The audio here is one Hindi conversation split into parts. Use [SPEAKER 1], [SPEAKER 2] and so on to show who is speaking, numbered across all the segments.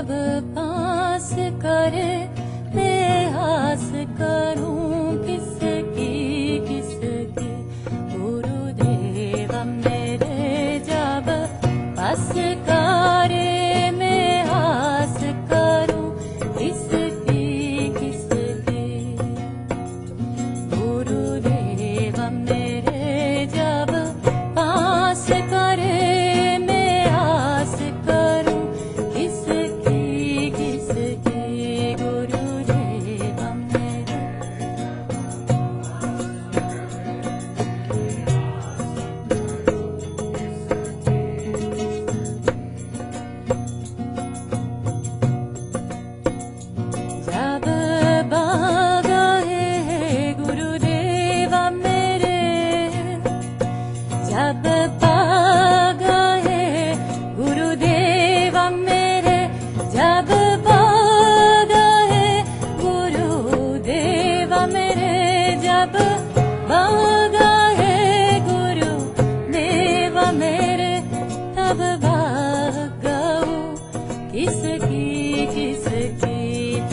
[SPEAKER 1] जब पास करे मैं आस करूं किसकी गुरुदेव मेरे जब पास करे मैं आस करूं किसकी गुरुदेव मेरे जब पास करे जब भागा है गुरुदेव मेरे जब भागा है गुरुदेव मेरे जब भागा है गुरुदेव मेरे तब भागा हूँ किसकी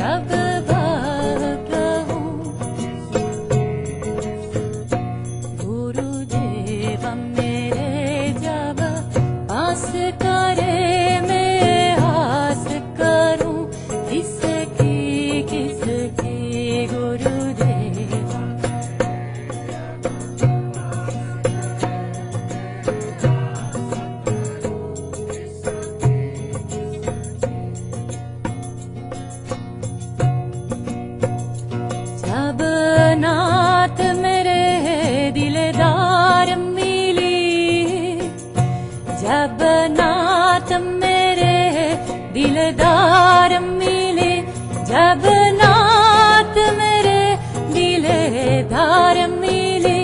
[SPEAKER 1] तब भागा हूँ गुरुदेव मेरे जब आस करे मैं आस करूं किसकी गुरुदेव जब नाथ मेरे दिलदार जब नाथ मेरे दिलदार मिले जब नाथ मेरे दिलदार मिले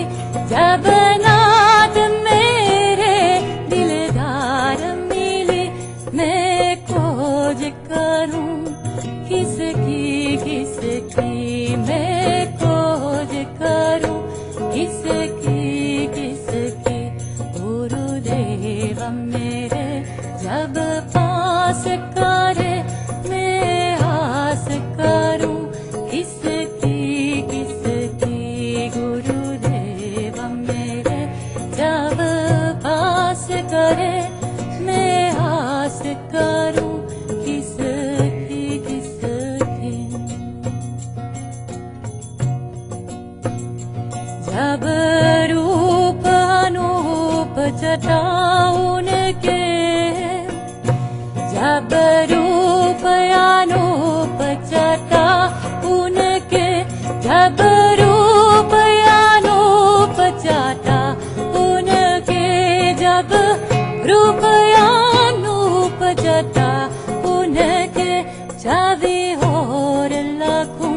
[SPEAKER 1] जब नाथ मेरे दिलदार मिले मैं खोज करूं किसकी मैं खोज करूं किसकी गुरुदेव मेरे जब पास करे मैं आस करूं किसकी गुरुदेव मेरे जब पास करे मैं आस करूं किसकी जब रूप अनूप जटा उनके जब रूप अनूप जटा उनके जब रूप अनूप जटा उनके जब रूप अनूप जटा उनके छवि और लखूं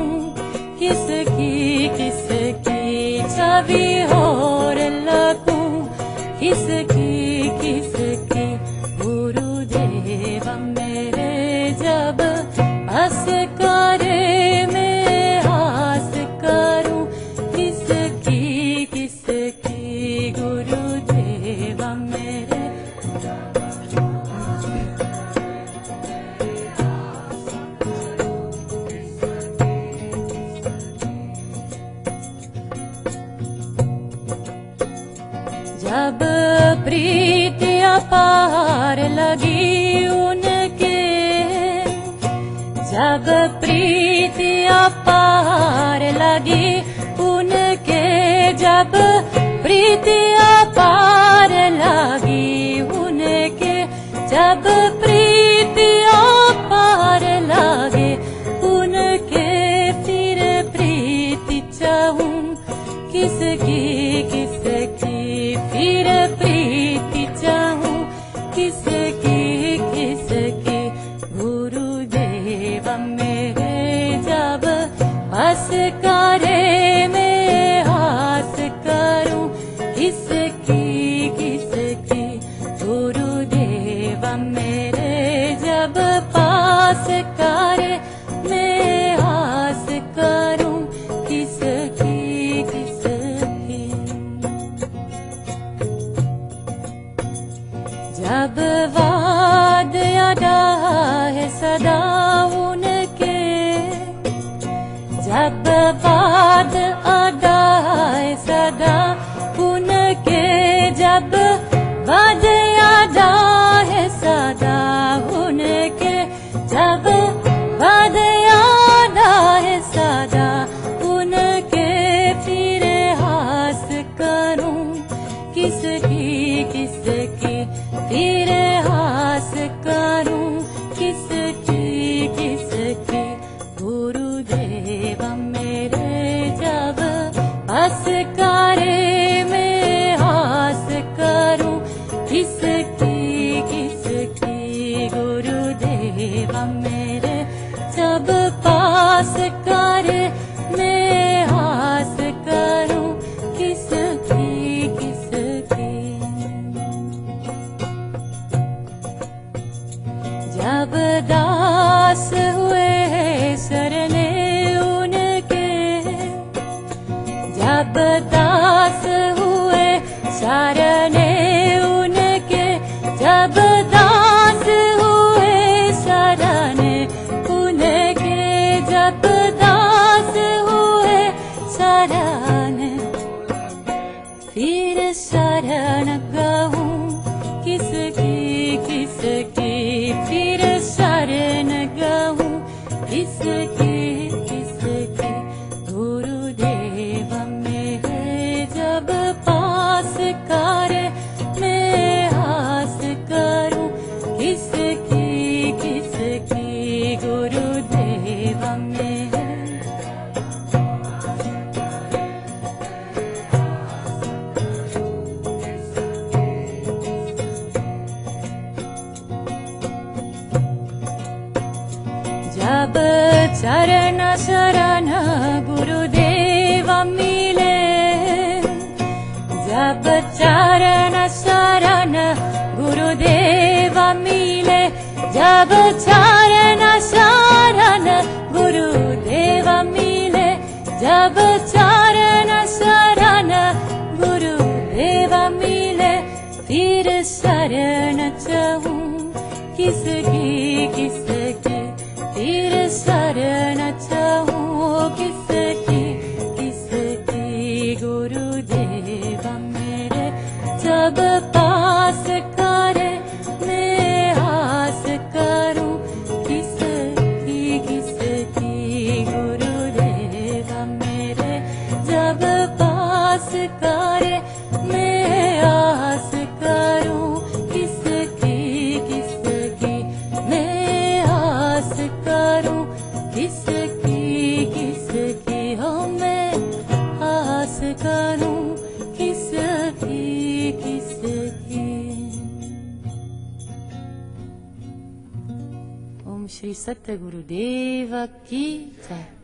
[SPEAKER 1] किसकी छवि और लखूं किसकी गुरुदेव मेरे जब आस करे मैं आस करूं किसकी गुरुदेव मेरे जब प्रीति अपार लगी उनके जब प्रीति अपार लगी उनके जब प्रीति अपार लगी उनके जब प्रीति अपार लगे उनके फिर प्रीति चाहूं किसकी फिर प्रीति चाहूं किसकी गुरुदेव मेरे जब आस करे मैं आस करूं किसकी गुरुदेव मेरे जब पास करे मैं आस करूं किसकी जब वाद अदा है सदा जब बात अदाए सदा उनके, जब बाद याद आए सदा उनके, जब बाद याद आए सदा उनके, फिर हास करूं किसकी किसकी, फिर हास करूं किसकी किसकी। गुरुदेव मेरे जब हंस करे मैं हास करूं किसकी किसकी। गुरुदेव मेरे जब पास करे मैं हास करूं किसकी किसकी। जब दास हुए शरणे उनके, जब दास हुए शरणे उनके, जब दास हुए शरणे उनके, जब दास हुए शरणे, फिर शरण गहूं किसकी किसकी, फिर शरण गहूं किसकी किसकी। गुरुदेव मेरे जब पास करे मैं हास करूं किसकी किसकी। गुरुदेव मेरे जब चरण शरण गुरुदेव मिले, जब चरण शरण गुरुदेव मिले, जब चरण शरण गुरुदेव मिले, जब चरण शरण गुरुदेव मिले, फिर शरण चाहूं किसकी किसकी, फिर शरण चाहूं किसकी किसकी। गुरुदेव मेरे जब पास करे मैं हास करूं किसकी किसकी। गुरुदेव मेरे जब पास करे मैं हास करूं किसकी किसकी, मैं हास करूं किसकी किसकी। हो मैं हास करूं किसकी किसकी। ओम श्री सत्य गुरुदेव की जय।